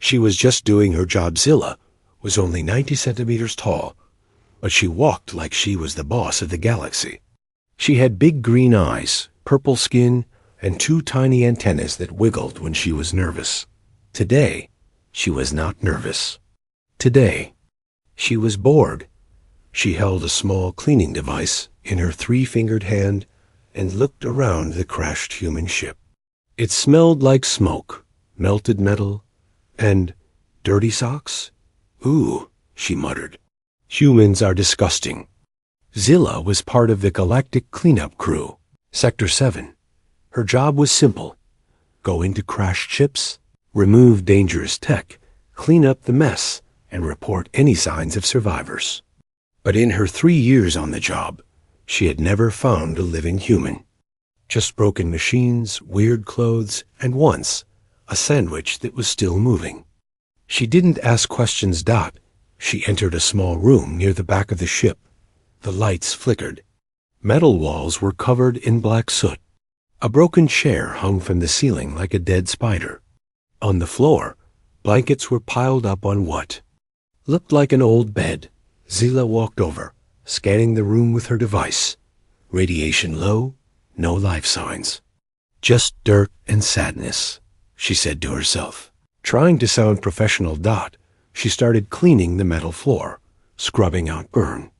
She was just doing her job. Zilla was only 90 centimeters tall, but she walked like she was the boss of the galaxy. She had big green eyes, purple skin, and 2 tiny antennas that wiggled when she was nervous. Today, she was not nervous. Today, she was bored. She held a small cleaning device in her 3-fingered hand and looked around the crashed human ship. It smelled like smoke, melted metal, and dirty socks. Ooh, she muttered. Humans are disgusting. Zilla was part of the galactic cleanup crew, Sector 7. Her job was simple. Go into crashed ships, remove dangerous tech, clean up the mess, and report any signs of survivors. But in her 3 years on the job, she had never found a living human. Just broken machines, weird clothes, and once, a sandwich that was still moving. She didn't ask questions. She entered a small room near the back of the ship. The lights flickered. Metal walls were covered in black soot. A broken chair hung from the ceiling like a dead spider. On the floor, blankets were piled up on what looked like an old bed. Zilla walked over, scanning the room with her device. Radiation low, no life signs. Just dirt and sadness, she said to herself. Trying to sound professional. She started cleaning the metal floor, scrubbing out burn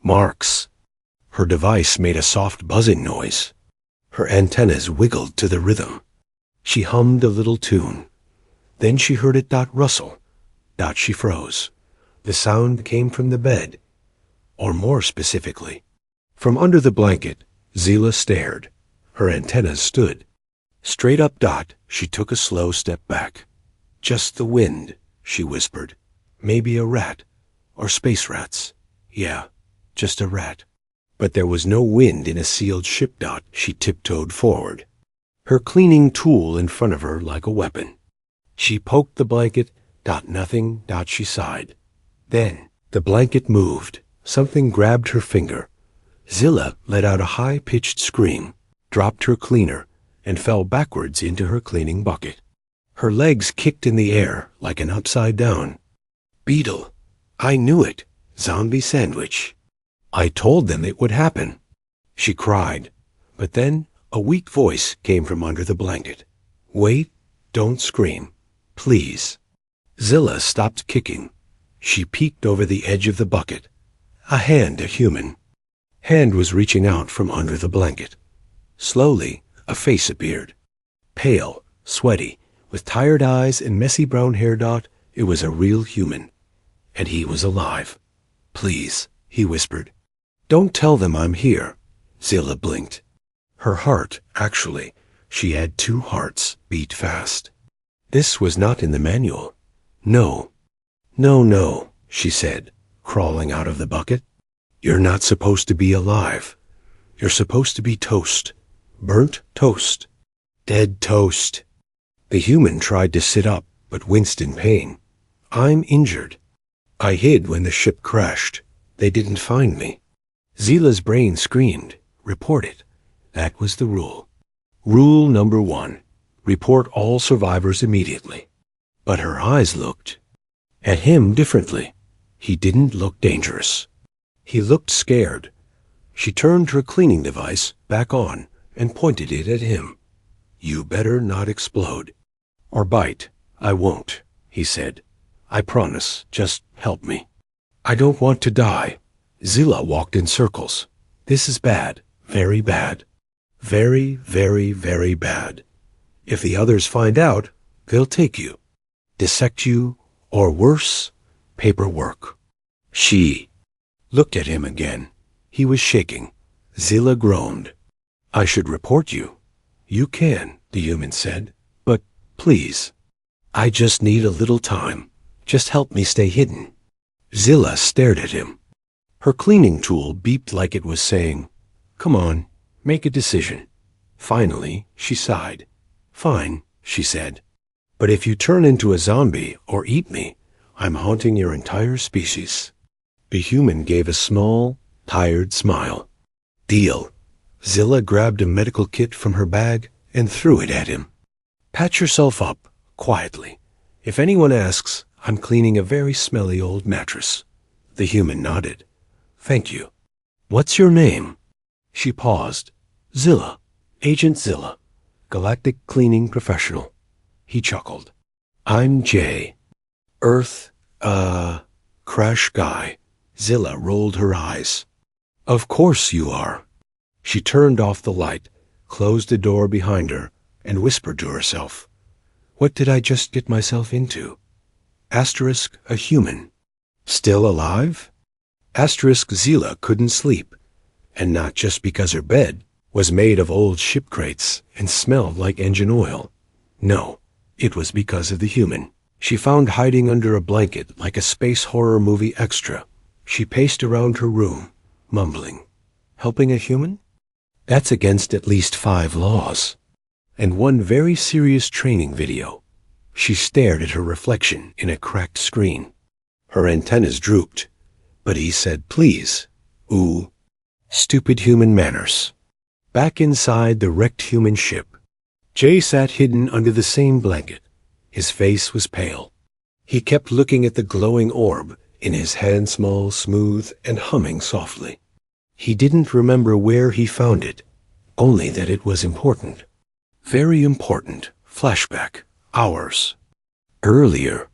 marks. Her device made a soft buzzing noise. Her antennas wiggled to the rhythm. She hummed a little tune. Then she heard it rustle. She froze. The sound came from the bed, or more specifically, from under the blanket. Zilla stared. Her antennas stood straight up. She took a slow step back. Just the wind, she whispered. Maybe a rat, or space rats. Yeah, just a rat. But there was no wind in a sealed ship. She tiptoed forward, her cleaning tool in front of her like a weapon. She poked the blanket. Nothing. She sighed. Then the blanket moved. Something grabbed her finger. Zilla let out a high-pitched scream, dropped her cleaner, and fell backwards into her cleaning bucket. Her legs kicked in the air like an upside down. Beetle. I knew it. Zombie sandwich. I told them it would happen. She cried. But then a weak voice came from under the blanket. Wait, don't scream. Please. Zilla stopped kicking. She peeked over the edge of the bucket. A human hand was reaching out from under the blanket. Slowly, a face appeared. Pale, sweaty, with tired eyes and messy brown hair. It was a real human. And he was alive. Please, he whispered. Don't tell them I'm here. Zilla blinked. Her heart, actually, she had 2 hearts, beat fast. This was not in the manual. No, she said, crawling out of the bucket. You're not supposed to be alive. You're supposed to be toast. Burnt toast. Dead toast. The human tried to sit up, but winced in pain. I'm injured. I hid when the ship crashed. They didn't find me. Zilla's brain screamed. Report it. That was the rule. Rule number 1. Report all survivors immediately. But her eyes looked at him differently. He didn't look dangerous. He looked scared. She turned her cleaning device back on and pointed it at him. You better not explode. Or bite. I won't, he said. I promise. Just help me. I don't want to die. Zilla walked in circles. This is bad. Very bad. Very, very, very bad. If the others find out, they'll take you. Dissect you, or worse, paperwork. She looked at him again. He was shaking. Zilla groaned. I should report you. You can, the human said. But please, I just need a little time. Just help me stay hidden. Zilla stared at him. Her cleaning tool beeped like it was saying, Come on, make a decision. Finally, she sighed. Fine, she said. But if you turn into a zombie or eat me, I'm haunting your entire species. The human gave a small, tired smile. Deal. Zilla grabbed a medical kit from her bag and threw it at him. Patch yourself up, quietly. If anyone asks, I'm cleaning a very smelly old mattress. The human nodded. Thank you. What's your name? She paused. Zilla. Agent Zilla. Galactic cleaning professional. He chuckled. I'm Jay. Earth, crash guy. Zilla rolled her eyes. Of course you are. She turned off the light, closed the door behind her, and whispered to herself. What did I just get myself into? Asterisk a human. Still alive? Asterisk Zilla couldn't sleep, and not just because her bed was made of old ship crates and smelled like engine oil. No, it was because of the human. She found hiding under a blanket like a space horror movie extra. She paced around her room, mumbling. Helping a human? That's against at least 5 laws. And one very serious training video. She stared at her reflection in a cracked screen. Her antennas drooped, but he said, please. Ooh. Stupid human manners. Back inside the wrecked human ship, Jay sat hidden under the same blanket. His face was pale. He kept looking at the glowing orb in his hand, small, smooth, and humming softly. He didn't remember where he found it, only that it was important. Very important. Flashback. Hours. Earlier,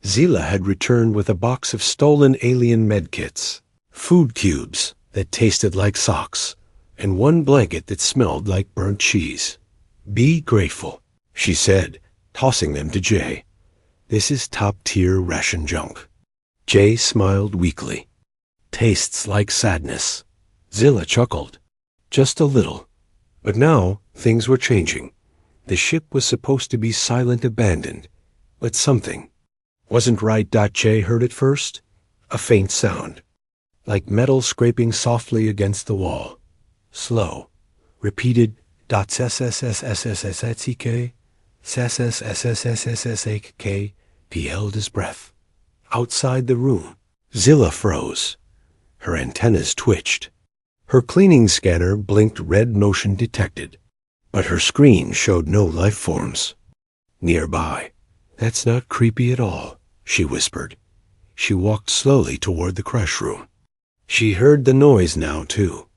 Zilla had returned with a box of stolen alien medkits, food cubes that tasted like socks, and one blanket that smelled like burnt cheese. Be grateful, she said, tossing them to Jay. This is top-tier ration junk. Jay smiled weakly. Tastes like sadness. Zilla chuckled. Just a little. But now things were changing. The ship was supposed to be silent, abandoned, but something wasn't right. Jay heard it first. A faint sound, like metal scraping softly against the wall. Slow, repeated. SSSSSSSK, SSSSSSSK. He held his breath. Outside the room, Zilla froze. Her antennas twitched. Her cleaning scanner blinked red motion detected, but her screen showed no life forms. Nearby. That's not creepy at all, she whispered. She walked slowly toward the crash room. She heard the noise now, too.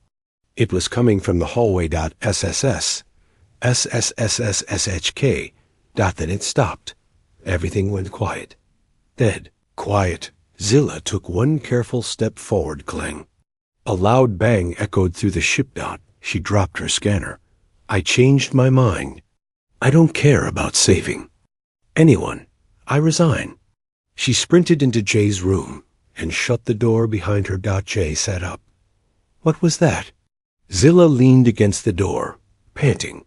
It was coming from the hallway. SSS, SSSSSHK. Then it stopped. Everything went quiet. Dead. Quiet. Zilla took one careful step forward. Clang. A loud bang echoed through the ship. She dropped her scanner. I changed my mind. I don't care about saving anyone. I resign. She sprinted into Jay's room and shut the door behind her. Jay sat up. What was that? Zilla leaned against the door, panting.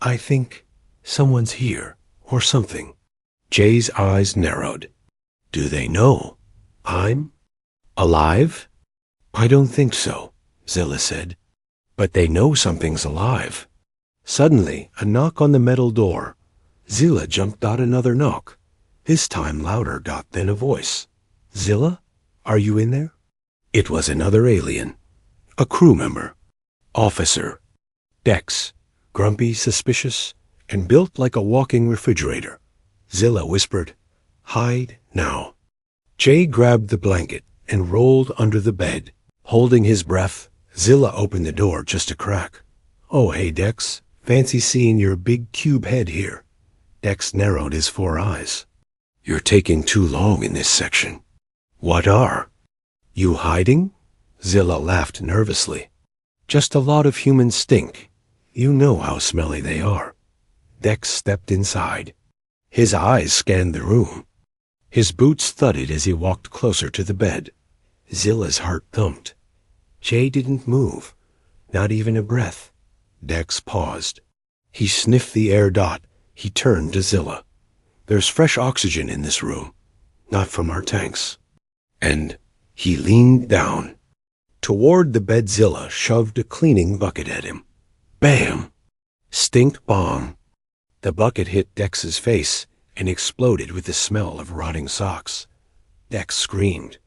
I think someone's here, or something. Jay's eyes narrowed. Do they know I'm alive? I don't think so, Zilla said. But they know something's alive. Suddenly, a knock on the metal door. Zilla jumped. Another knock. This time louder. Then a voice. Zilla? Are you in there? It was another alien. A crew member. Officer. Dex. Grumpy, suspicious, and built like a walking refrigerator. Zilla whispered, hide now. Jay grabbed the blanket and rolled under the bed. Holding his breath, Zilla opened the door just a crack. Oh, hey, Dex. Fancy seeing your big cube head here. Dex narrowed his 4 eyes. You're taking too long in this section. What are you hiding? Zilla laughed nervously. Just a lot of human stink. You know how smelly they are. Dex stepped inside. His eyes scanned the room. His boots thudded as he walked closer to the bed. Zilla's heart thumped. Jay didn't move, not even a breath. Dex paused. He sniffed the air. He turned to Zilla. There's fresh oxygen in this room, not from our tanks. And he leaned down. Toward the bed, Zilla shoved a cleaning bucket at him. Bam! Stink bomb. The bucket hit Dex's face and exploded with the smell of rotting socks. Dex screamed.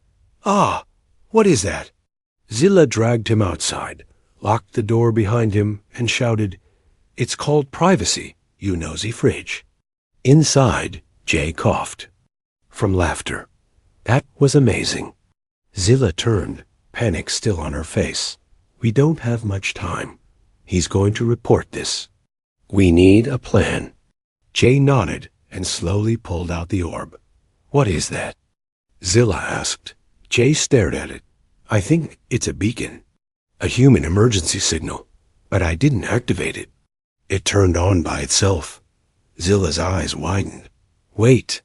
Ah! What is that? Zilla dragged him outside, locked the door behind him, and shouted, It's called privacy, you nosy fridge. Inside, Jay coughed. From laughter. That was amazing. Zilla turned, panic still on her face. We don't have much time. He's going to report this. We need a plan. Jay nodded and slowly pulled out the orb. What is that? Zilla asked. Jay stared at it. I think it's a beacon. A human emergency signal. But I didn't activate it. It turned on by itself. Zilla's eyes widened. Wait.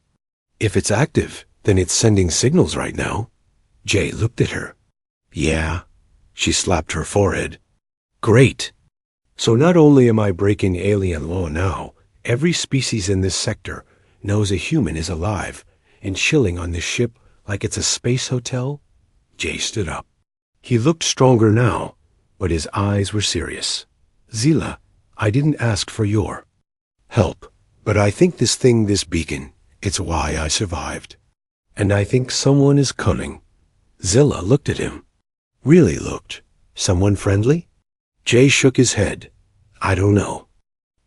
If it's active, then it's sending signals right now. Jay looked at her. Yeah. She slapped her forehead. Great. So not only am I breaking alien law now, every species in this sector knows a human is alive and chilling on this ship like it's a space hotel. Jay stood up. He looked stronger now, but his eyes were serious. Zilla, I didn't ask for your help, but I think this beacon, it's why I survived. And I think someone is cunning. Zilla looked at him. Really looked. Someone friendly? Jay shook his head. I don't know.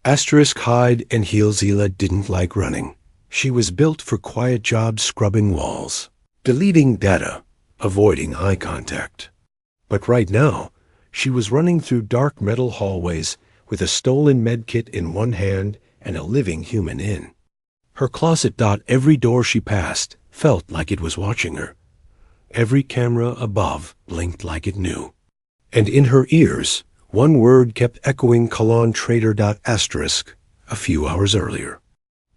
Asterisk hide and heel Zilla didn't like running. She was built for quiet jobs scrubbing walls, deleting data, avoiding eye contact. But right now, she was running through dark metal hallways with a stolen medkit in one hand and a living human in. Her closet. Every door she passed felt like it was watching her. Every camera above blinked like it knew. And in her ears, one word kept echoing colon traitor. Asterisk a few hours earlier.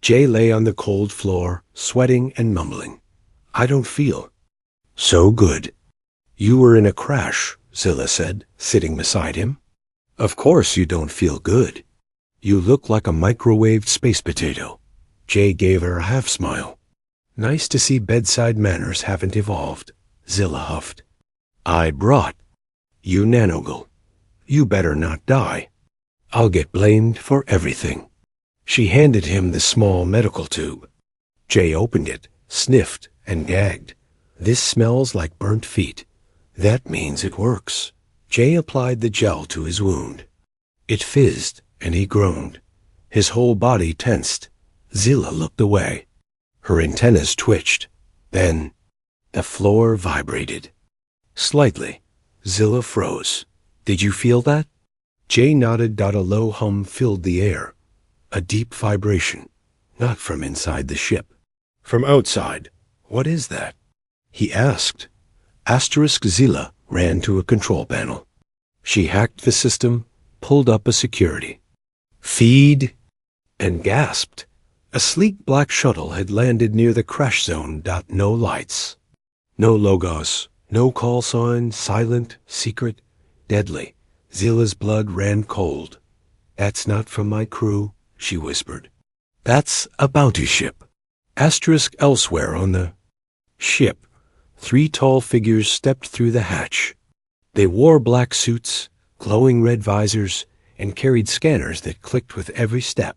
Jay lay on the cold floor, sweating and mumbling. I don't feel so good. You were in a crash, Zilla said, sitting beside him. Of course you don't feel good. You look like a microwaved space potato. Jay gave her a half-smile. Nice to see bedside manners haven't evolved, Zilla huffed. I brought you Nanogle. You better not die. I'll get blamed for everything. She handed him the small medical tube. Jay opened it, sniffed, and gagged. This smells like burnt feet. That means it works. Jay applied the gel to his wound. It fizzed, and he groaned. His whole body tensed. Zilla looked away. Her antennas twitched. Then, the floor vibrated. Slightly. Zilla froze. Did you feel that? Jay nodded. A low hum filled the air. A deep vibration. Not from inside the ship. From outside. What is that? He asked. Asterisk Zilla ran to a control panel. She hacked the system, pulled up a security feed, and gasped. A sleek black shuttle had landed near the crash zone. No lights. No logos. No call sign. Silent, secret, deadly. Zilla's blood ran cold. That's not from my crew, she whispered. That's a bounty ship. Asterisk elsewhere on the ship. 3 tall figures stepped through the hatch. They wore black suits, glowing red visors, and carried scanners that clicked with every step.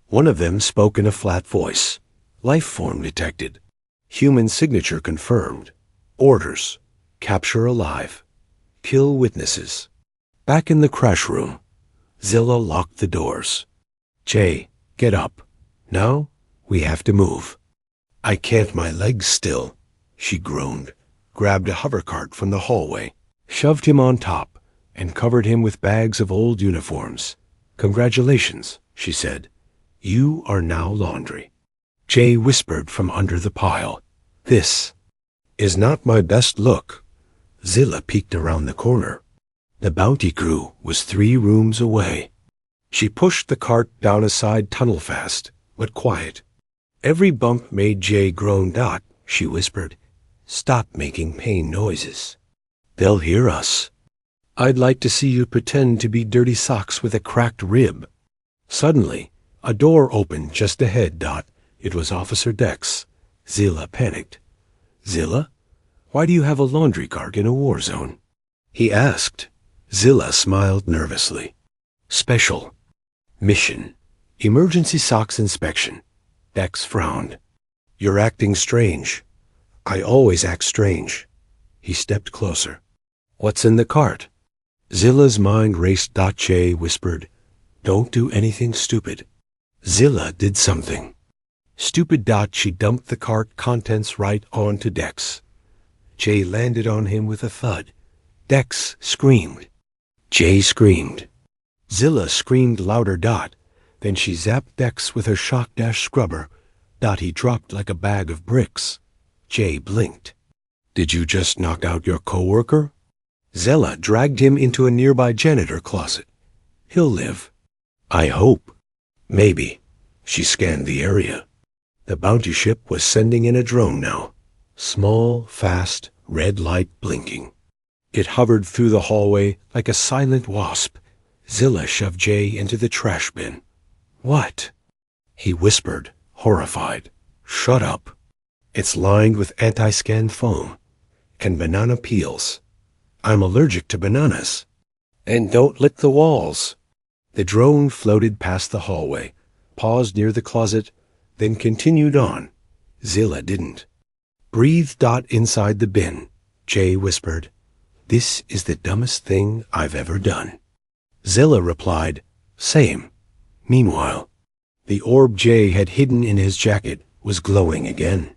One of them spoke in a flat voice. Life form detected. Human signature confirmed. Orders. Capture alive. Kill witnesses. Back in the crash room, Zilla locked the doors. Jay, get up. Now, we have to move. I can't, my legs still. She groaned, grabbed a hovercart from the hallway, shoved him on top, and covered him with bags of old uniforms. Congratulations, she said. You are now laundry. Jay whispered from under the pile. This is not my best look. Zilla peeked around the corner. The bounty crew was 3 rooms away. She pushed the cart down a side tunnel fast, but quiet. Every bump made Jay groan. She whispered. Stop making pain noises. They'll hear us. I'd like to see you pretend to be dirty socks with a cracked rib. Suddenly, a door opened just ahead. It was Officer Dex. Zilla panicked. Zilla? Why do you have a laundry cart in a war zone? He asked. Zilla smiled nervously. Special. Mission. Emergency socks inspection. Dex frowned. You're acting strange. I always act strange. He stepped closer. What's in the cart? Zilla's mind raced. Jay whispered. Don't do anything stupid. Zilla did something. Stupid. She dumped the cart contents right onto Dex. Jay landed on him with a thud. Dex screamed. Jay screamed. Zilla screamed louder. Then she zapped Dex with her shock scrubber. He dropped like a bag of bricks. Jay blinked. Did you just knock out your coworker? Zilla dragged him into a nearby janitor closet. He'll live. I hope. Maybe. She scanned the area. The bounty ship was sending in a drone now. Small, fast, red light blinking. It hovered through the hallway like a silent wasp. Zilla shoved Jay into the trash bin. What? He whispered, horrified. Shut up. It's lined with anti-scan foam. Can banana peels. I'm allergic to bananas. And don't lick the walls. The drone floated past the hallway, paused near the closet, then continued on. Zilla didn't. Breathe. Inside the bin, Jay whispered. This is the dumbest thing I've ever done. Zilla replied, same. Meanwhile, the orb Jay had hidden in his jacket was glowing again.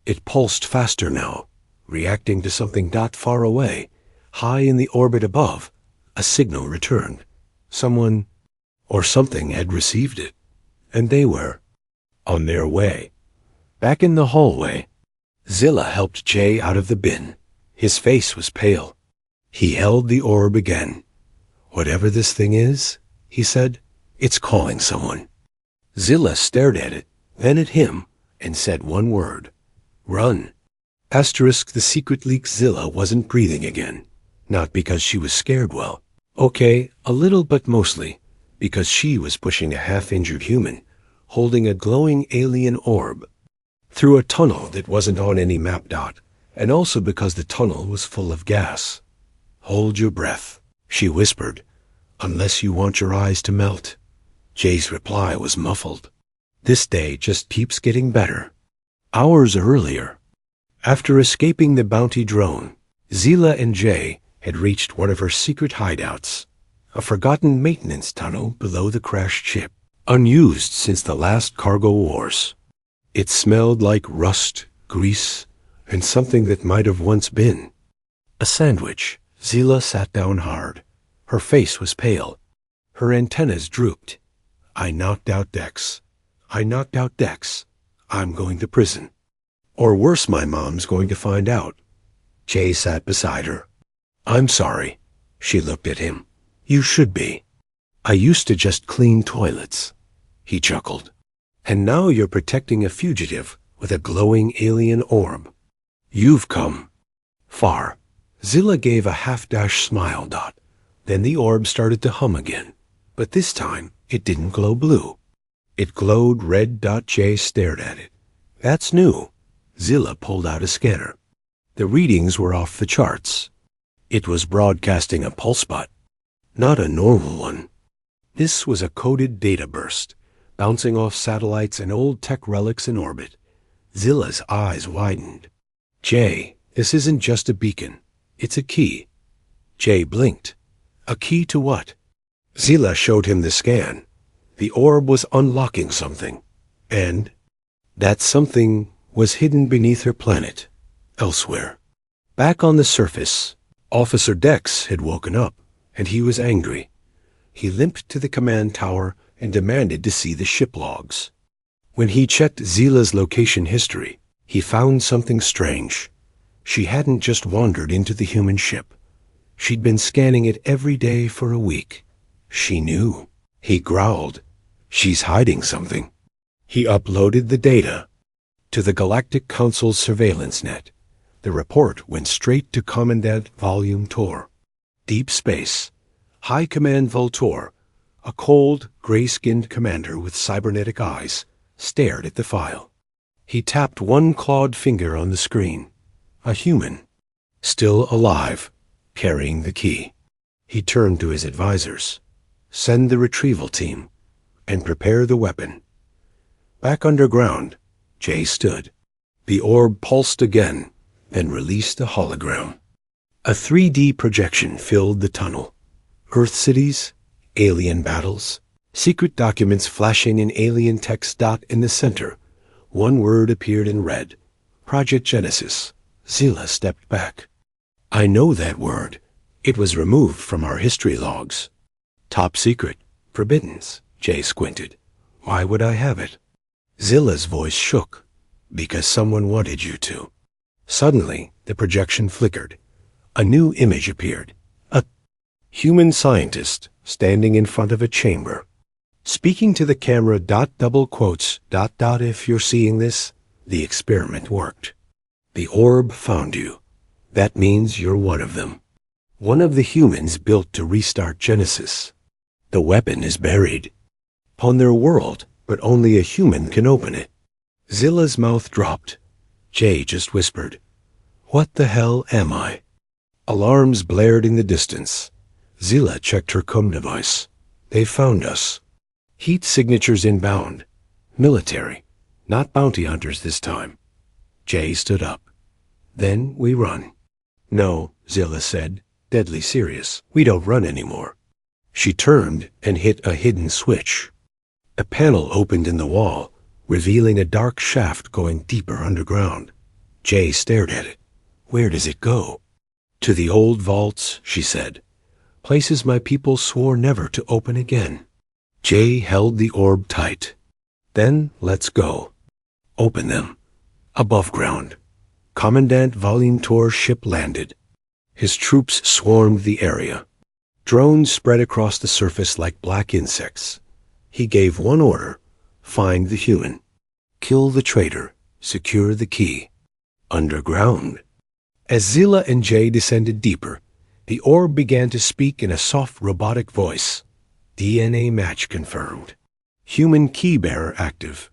It pulsed faster now, reacting to something far away. High in the orbit above, a signal returned. Someone or something had received it, and they were on their way. Back in the hallway, Zilla helped Jay out of the bin. His face was pale. He held the orb again. Whatever this thing is, he said, it's calling someone. Zilla stared at it, then at him, and said one word. Run. Asterisk. The secret leak. Zilla wasn't breathing again. Not because she was scared. Well, okay, a little, but mostly because she was pushing a half-injured human, holding a glowing alien orb, through a tunnel that wasn't on any map. And also because the tunnel was full of gas. Hold your breath, she whispered, unless you want your eyes to melt. Jay's reply was muffled. This day just keeps getting better. Hours earlier, after escaping the bounty drone, Zilla and Jay had reached one of her secret hideouts, a forgotten maintenance tunnel below the crashed ship, unused since the last cargo wars. It smelled like rust, grease, and something that might have once been a sandwich. Zilla sat down hard. Her face was pale. Her antennas drooped. I knocked out Dex. I knocked out Dex. I'm going to prison. Or worse, my mom's going to find out. Jay sat beside her. I'm sorry. She looked at him. You should be. I used to just clean toilets. He chuckled. And now you're protecting a fugitive with a glowing alien orb. You've come far. Zilla gave a half-dash smile. Then the orb started to hum again. But this time, it didn't glow blue. It glowed red. Jay stared at it. That's new. Zilla pulled out a scanner. The readings were off the charts. It was broadcasting a pulse spot, not a normal one. This was a coded data burst, bouncing off satellites and old tech relics in orbit. Zilla's eyes widened. Jay, this isn't just a beacon. It's a key. Jay blinked. A key to what? Zilla showed him the scan. The orb was unlocking something. And that something was hidden beneath her planet, elsewhere. Back on the surface, Officer Dex had woken up, and he was angry. He limped to the command tower and demanded to see the ship logs. When he checked Zilla's location history, he found something strange. She hadn't just wandered into the human ship. She'd been scanning it every day for a week. She knew. He growled. She's hiding something. He uploaded the data to the Galactic Council's surveillance net. The report went straight to Commandant Volume Tor. Deep space. High Command Voltor, a cold, gray-skinned commander with cybernetic eyes, stared at the file. He tapped one clawed finger on the screen. A human, still alive, carrying the key. He turned to his advisors. Send the retrieval team, and prepare the weapon. Back underground, Jay stood. The orb pulsed again, then released a hologram. A 3D projection filled the tunnel. Earth cities, alien battles, secret documents flashing in alien text. In the center One word appeared in red. Project Genesis. Zilla stepped back. I know that word. It was removed from our history logs. Top secret. Forbiddens. Jay squinted. Why would I have it? Zilla's voice shook. Because someone wanted you to. Suddenly, the projection flickered. A new image appeared. A human scientist standing in front of a chamber. Speaking to the camera. Double quotes. If you're seeing this, the experiment worked. The orb found you. That means you're one of them. One of the humans built to restart Genesis. The weapon is buried on their world, but only a human can open it. Zilla's mouth dropped. Jay just whispered, What the hell am I? Alarms blared in the distance. Zilla checked her comm device. They found us. Heat signatures inbound. Military, not bounty hunters this time. Jay stood up. Then we run. No, Zilla said, deadly serious. We don't run anymore. She turned and hit a hidden switch. A panel opened in the wall, revealing a dark shaft going deeper underground. Jay stared at it. Where does it go? To the old vaults, she said. Places my people swore never to open again. Jay held the orb tight. Then let's go. Open them. Above ground. Commandant Volunteer ship landed. His troops swarmed the area. Drones spread across the surface like black insects. He gave one order. Find the human. Kill the traitor. Secure the key. Underground. As Zilla and Jay descended deeper, the orb began to speak in a soft robotic voice. DNA match confirmed. Human key bearer active.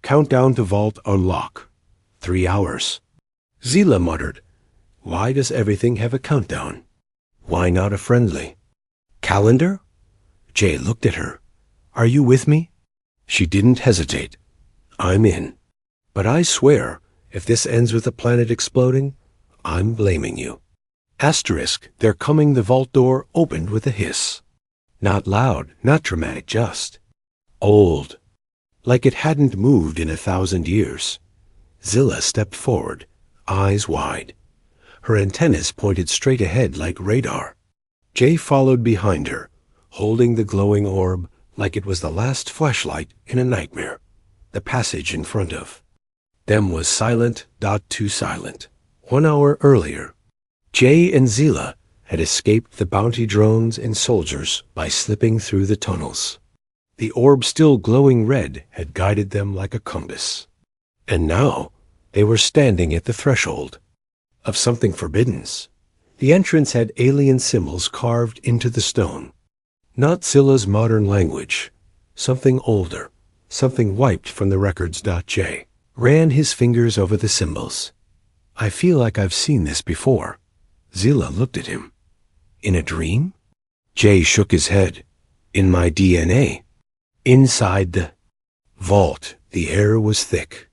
Countdown to vault unlock. 3 hours. Zilla muttered, Why does everything have a countdown? Why not a friendly calendar? Jay looked at her. Are you with me? She didn't hesitate. I'm in. But I swear, if this ends with the planet exploding, I'm blaming you. Asterisk, they're coming. The vault door opened with a hiss. Not loud, not dramatic, just old. Like it hadn't moved in 1,000 years. Zilla stepped forward, eyes wide. Her antennas pointed straight ahead like radar. Jay followed behind her, holding the glowing orb like it was the last flashlight in a nightmare. The passage in front of them was silent. Too silent. 1 hour earlier, Jay and Zilla had escaped the bounty drones and soldiers by slipping through the tunnels. The orb, still glowing red, had guided them like a compass. And now they were standing at the threshold of something forbidden's. The entrance had alien symbols carved into the stone. Not Zilla's modern language. Something older. Something wiped from the records. Jay ran his fingers over the symbols. I feel like I've seen this before. Zilla looked at him. In a dream? Jay shook his head. In my DNA. Inside the vault, the air was thick.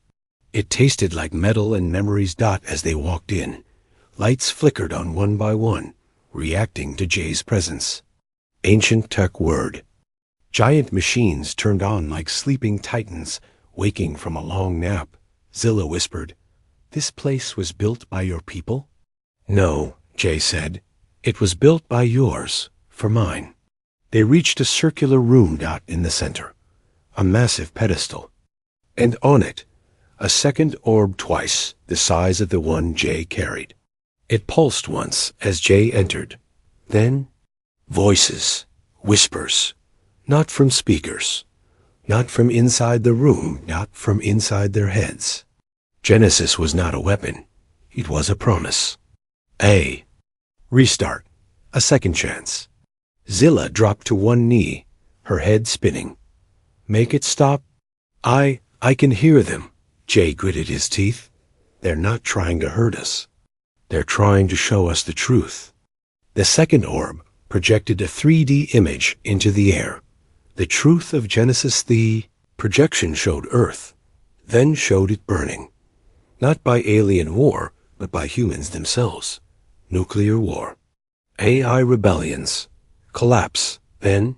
It tasted like metal and memories. As they walked in, lights flickered on one by one, reacting to Jay's presence. Ancient tech word. Giant machines turned on like sleeping titans, waking from a long nap. Zilla whispered, This place was built by your people? No, Jay said. It was built by yours, for mine. They reached a circular room. In the center, a massive pedestal. And on it, a second orb twice the size of the one Jay carried. It pulsed once as Jay entered. Then, voices, whispers, not from speakers, not from inside the room, not from inside their heads. Genesis was not a weapon. It was a promise. A restart, a second chance. Zilla dropped to one knee, her head spinning. Make it stop? I can hear them. Jay gritted his teeth. They're not trying to hurt us. They're trying to show us the truth. The second orb projected a 3D image into the air. The truth of Genesis. The projection showed Earth, then showed it burning. Not by alien war, but by humans themselves. Nuclear war. AI rebellions. Collapse. Then,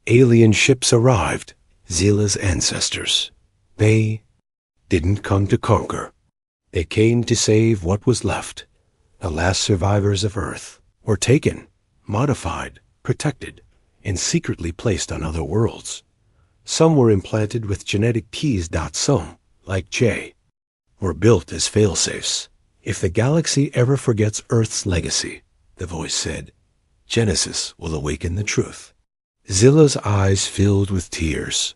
alien ships arrived. Zilla's ancestors. They didn't come to conquer. They came to save what was left. The last survivors of Earth were taken, modified, protected, and secretly placed on other worlds. Some were implanted with genetic keys. Some, like Jay, were built as failsafes. If the galaxy ever forgets Earth's legacy, the voice said, Genesis will awaken the truth. Zilla's eyes filled with tears.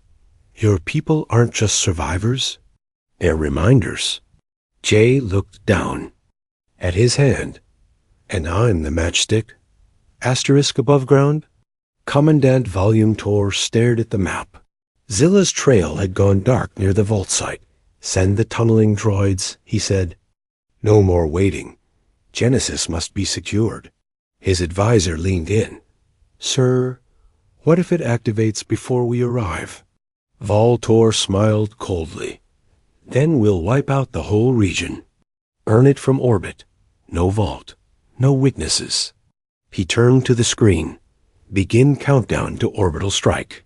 Your people aren't just survivors, they're reminders. Jay looked down at his hand. And I'm the matchstick? Asterisk above ground? Commandant Volume Tor stared at the map. Zilla's trail had gone dark near the vault site. Send the tunneling droids, he said. No more waiting. Genesis must be secured. His advisor leaned in. Sir, what if it activates before we arrive? Tor smiled coldly. Then we'll wipe out the whole region. Earn it from orbit. No vault. No witnesses. He turned to the screen. Begin countdown to orbital strike.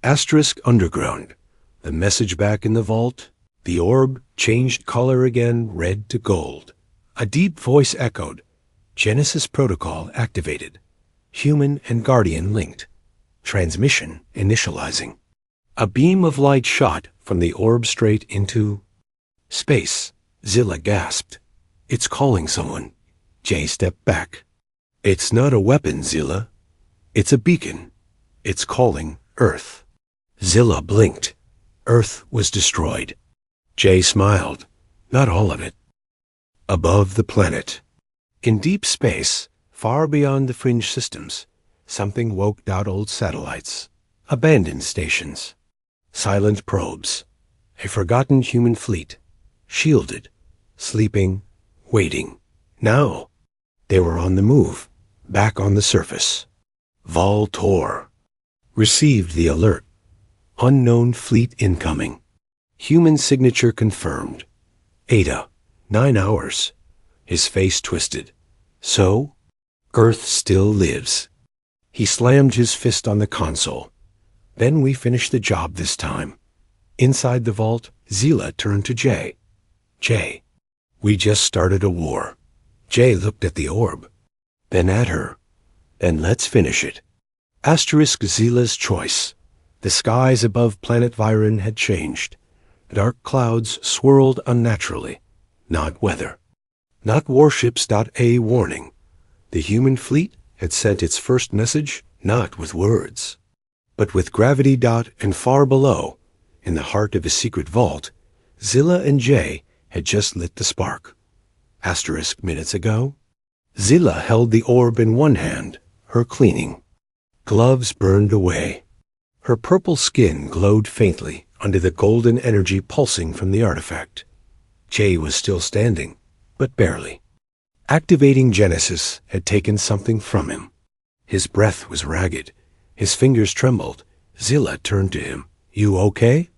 Asterisk underground. The message back in the vault. The orb changed color again, red to gold. A deep voice echoed. Genesis protocol activated. Human and Guardian linked. Transmission initializing. A beam of light shot from the orb straight into space. Zilla gasped. It's calling someone. Jay stepped back. It's not a weapon, Zilla. It's a beacon. It's calling Earth. Zilla blinked. Earth was destroyed. Jay smiled. Not all of it. Above the planet. In deep space, far beyond the fringe systems, something woke out old satellites. Abandoned stations. Silent probes. A forgotten human fleet. Shielded. Sleeping. Waiting. Now, they were on the move. Back on the surface. Tor received the alert. Unknown fleet incoming. Human signature confirmed. Ada, 9 hours. His face twisted. So, Earth still lives. He slammed his fist on the console. Then we finish the job this time. Inside the vault, Zilla turned to Jay. Jay, we just started a war. Jay looked at the orb. Then at her. Then let's finish it. Asterisk Zilla's choice. The skies above planet Viren had changed. Dark clouds swirled unnaturally. Not weather. Not warships. A warning. The human fleet had sent its first message, not with words, but with gravity. And far below, in the heart of a secret vault, Zilla and Jay had just lit the spark. Asterisk minutes ago. Zilla held the orb in one hand, her cleaning. Gloves burned away. Her purple skin glowed faintly under the golden energy pulsing from the artifact. Jay was still standing, but barely. Activating Genesis had taken something from him. His breath was ragged. His fingers trembled. Zilla turned to him. You okay?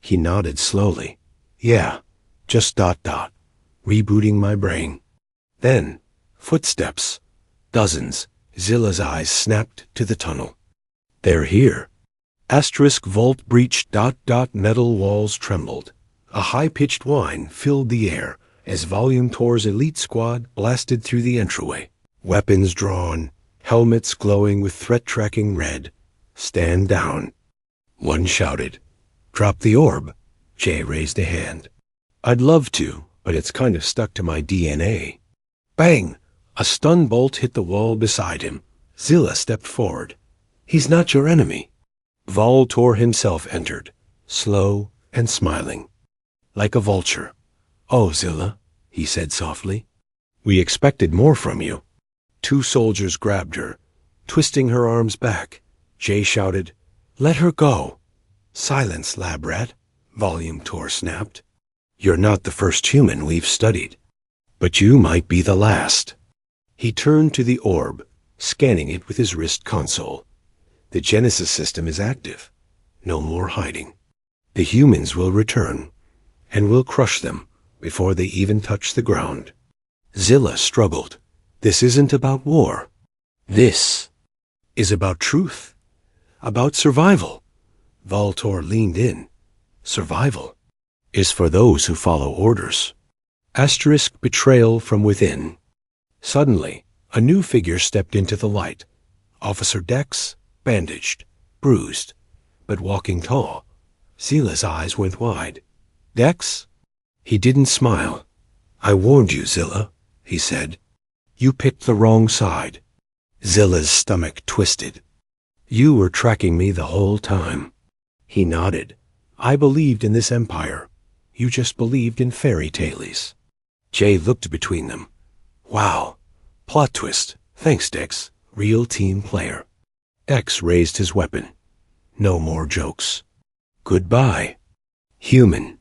He nodded slowly. Yeah, just ... rebooting my brain. Then, footsteps. Dozens. Zilla's eyes snapped to the tunnel. They're here. Asterisk vault breached ... metal walls trembled. A high-pitched whine filled the air as Volume Tor's elite squad blasted through the entryway. Weapons drawn, helmets glowing with threat-tracking red. Stand down. One shouted. Drop the orb. Jay raised a hand. I'd love to, but it's kind of stuck to my DNA. Bang! A stun bolt hit the wall beside him. Zilla stepped forward. He's not your enemy. Tor himself entered, slow and smiling. Like a vulture. Oh, Zilla, he said softly. We expected more from you. 2 soldiers grabbed her, twisting her arms back. Jay shouted, Let her go. Silence, lab rat, Volume Tor snapped. You're not the first human we've studied, but you might be the last. He turned to the orb, scanning it with his wrist console. The Genesis system is active. No more hiding. The humans will return, and we'll crush them before they even touch the ground. Zilla struggled. This isn't about war. This is about truth. About survival. Tor leaned in. Survival. is for those who follow orders. Asterisk betrayal from within. Suddenly, a new figure stepped into the light. Officer Dex, bandaged, bruised, but walking tall. Zilla's eyes went wide. Dex? He didn't smile. I warned you, Zilla, he said. You picked the wrong side. Zilla's stomach twisted. You were tracking me the whole time. He nodded. I believed in this empire. You just believed in fairy tales. Jay looked between them. Wow. Plot twist. Thanks, Dex. Real team player. Dex raised his weapon. No more jokes. Goodbye. Human.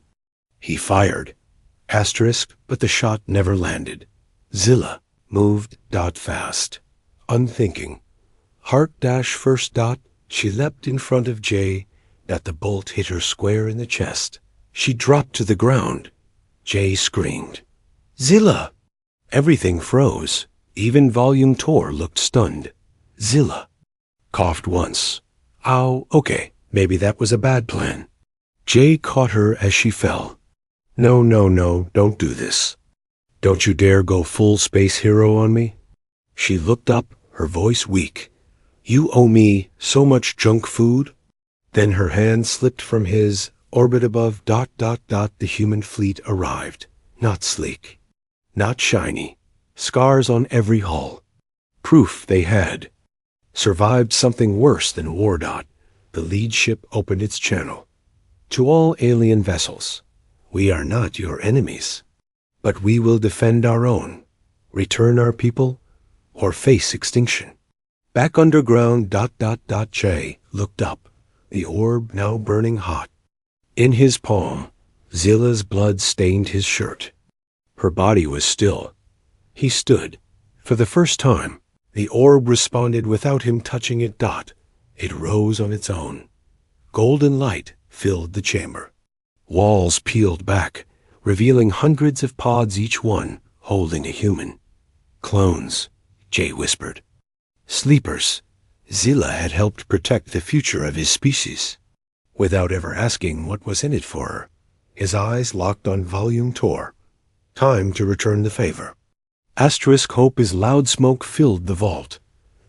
He fired. Asterisk, but the shot never landed. Zilla moved fast. Unthinking. Heart first. She leapt in front of Jay. The bolt hit her square in the chest. She dropped to the ground. Jay screamed. Zilla! Everything froze. Even Volume Tor looked stunned. Zilla coughed once. Ow, okay, maybe that was a bad plan. Jay caught her as she fell. No, don't do this. Don't you dare go full space hero on me. She looked up, her voice weak. You owe me so much junk food? Then her hand slipped from his. Orbit above. The human fleet arrived. Not sleek. Not shiny. Scars on every hull. Proof they had. Survived something worse than war. The lead ship opened its channel. To all alien vessels, we are not your enemies, but we will defend our own, return our people, or face extinction. Back underground. Jay looked up, the orb now burning hot. In his palm, Zilla's blood stained his shirt. Her body was still. He stood. For the first time, the orb responded without him touching it. It rose on its own. Golden light filled the chamber. Walls peeled back, revealing hundreds of pods, each one holding a human. Clones, Jay whispered. Sleepers. Zilla had helped protect the future of his species. Without ever asking what was in it for her, his eyes locked on Volume Tor. Time to return the favor. Asterisk hope as loud smoke filled the vault.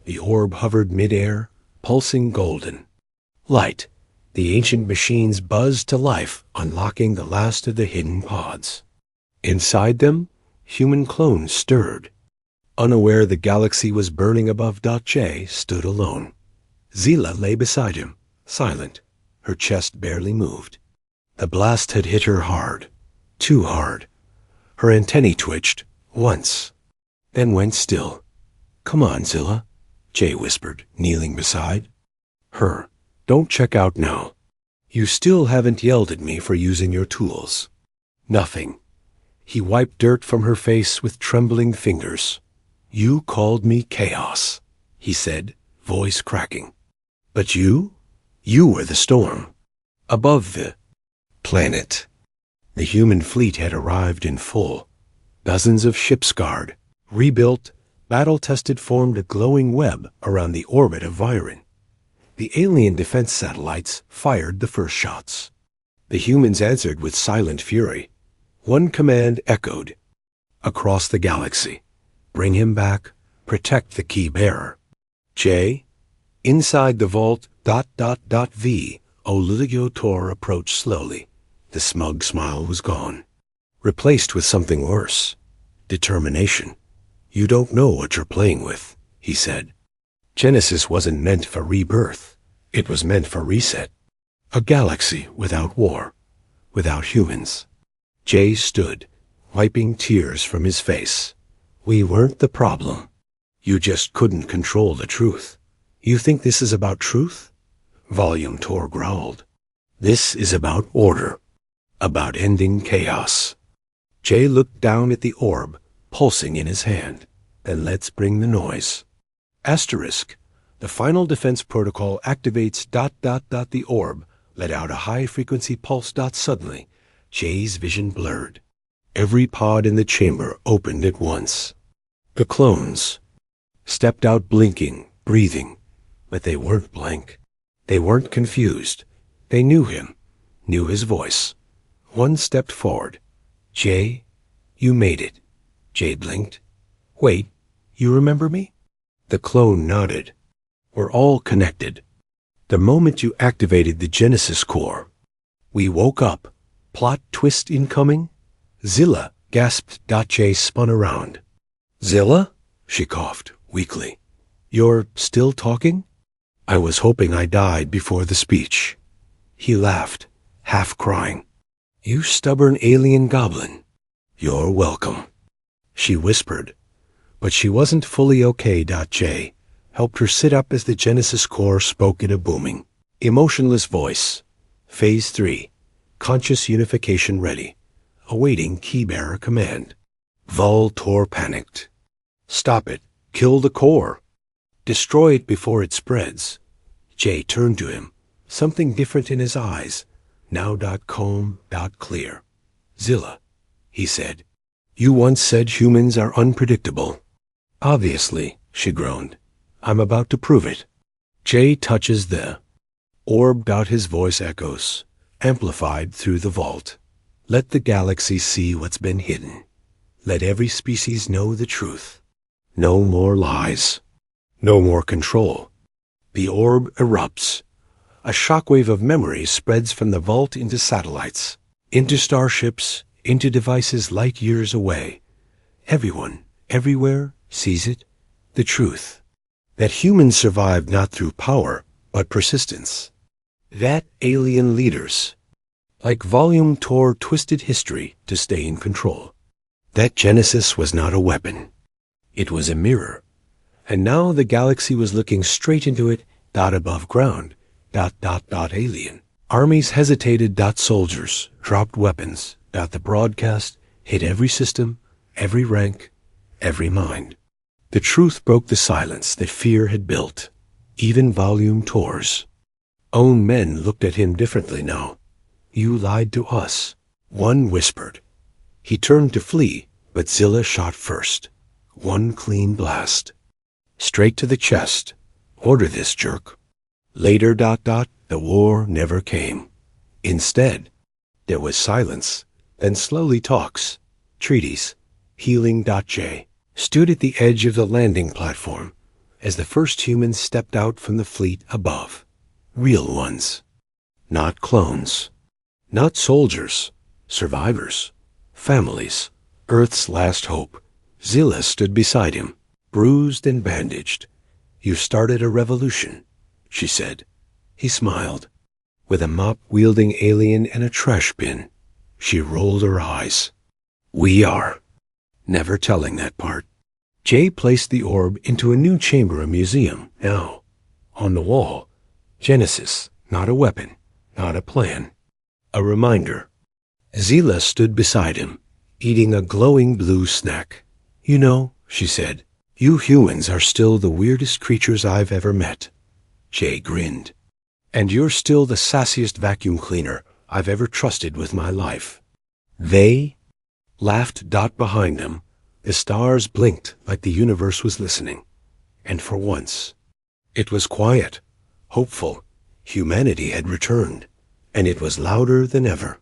The orb hovered midair, pulsing golden. Light. The ancient machines buzzed to life, unlocking the last of the hidden pods. Inside them, human clones stirred. Unaware the galaxy was burning above. Jay stood alone. Zilla lay beside him, silent. Her chest barely moved. The blast had hit her hard. Too hard. Her antennae twitched, once, then went still. Come on, Zilla, Jay whispered, kneeling beside her. Don't check out now. You still haven't yelled at me for using your tools. Nothing. He wiped dirt from her face with trembling fingers. You called me chaos, he said, voice cracking. But you were the storm. Above the planet. The human fleet had arrived in full. Dozens of ships guard, rebuilt, battle-tested, formed a glowing web around the orbit of Viren. The alien defense satellites fired the first shots. The humans answered with silent fury. One command echoed across the galaxy. Bring him back. Protect the key bearer. Jay, inside the vault. V. Olivio Tor approached slowly. The smug smile was gone, replaced with something worse. Determination. You don't know what you're playing with, he said. Genesis wasn't meant for rebirth. It was meant for reset. A galaxy without war, without humans. Jay stood, wiping tears from his face. We weren't the problem. You just couldn't control the truth. You think this is about truth? Volume Tor growled. This is about order. About ending chaos. Jay looked down at the orb, pulsing in his hand. Then let's bring the noise. Asterisk. The final defense protocol activates. The orb let out a high-frequency pulse. Suddenly, Jay's vision blurred. Every pod in the chamber opened at once. The clones stepped out, blinking, breathing, but they weren't blank. They weren't confused. They knew him, knew his voice. One stepped forward. Jay, you made it. Jay blinked. Wait, you remember me? The clone nodded. We're all connected. The moment you activated the Genesis core, we woke up. Plot twist incoming? Zilla, gasped. Jay spun around. Zilla? She coughed weakly. You're still talking? I was hoping I died before the speech. He laughed, half crying. You stubborn alien goblin. You're welcome. She whispered, but she wasn't fully okay. Jay helped her sit up as the Genesis core spoke in a booming, emotionless voice. Phase 3. Conscious unification ready. Awaiting keybearer command. Tor panicked. Stop it. Kill the core. Destroy it before it spreads. Jay turned to him, something different in his eyes, now calm, clear. Zilla, he said, you once said humans are unpredictable. Obviously, she groaned. I'm about to prove it. Jay touches the orb. His voice echoes, amplified through the vault. Let the galaxy see what's been hidden. Let every species know the truth. No more lies. No more control. The orb erupts. A shockwave of memory spreads from the vault into satellites, into starships, into devices light years away. Everyone, everywhere, sees it. The truth. That humans survived not through power, but persistence. That alien leaders, like Volume Tor, twisted history to stay in control. That Genesis was not a weapon. It was a mirror. And now the galaxy was looking straight into it. Above ground. Alien. Armies hesitated. Soldiers dropped weapons. The broadcast hit every system, every rank, every mind. The truth broke the silence that fear had built. Even Volume Tor's own men looked at him differently now. You lied to us, one whispered. He turned to flee, but Zilla shot first. One clean blast. Straight to the chest. Order this, jerk. Later, the war never came. Instead, there was silence, then slowly talks, treaties, healing. Jay stood at the edge of the landing platform as the first humans stepped out from the fleet above. Real ones. Not clones. Not soldiers. Survivors. Families. Earth's last hope. Zilla stood beside him, bruised and bandaged. You started a revolution, she said. He smiled. With a mop-wielding alien and a trash bin, she rolled her eyes. We are. Never telling that part. Jay placed the orb into a new chamber, a museum. Now, on the wall, Genesis, not a weapon, not a plan. A reminder. Zilla stood beside him, eating a glowing blue snack. You know, she said, you humans are still the weirdest creatures I've ever met. Jay grinned. And you're still the sassiest vacuum cleaner I've ever trusted with my life. They laughed. Behind them, the stars blinked like the universe was listening. And for once, it was quiet, hopeful. Humanity had returned, and it was louder than ever.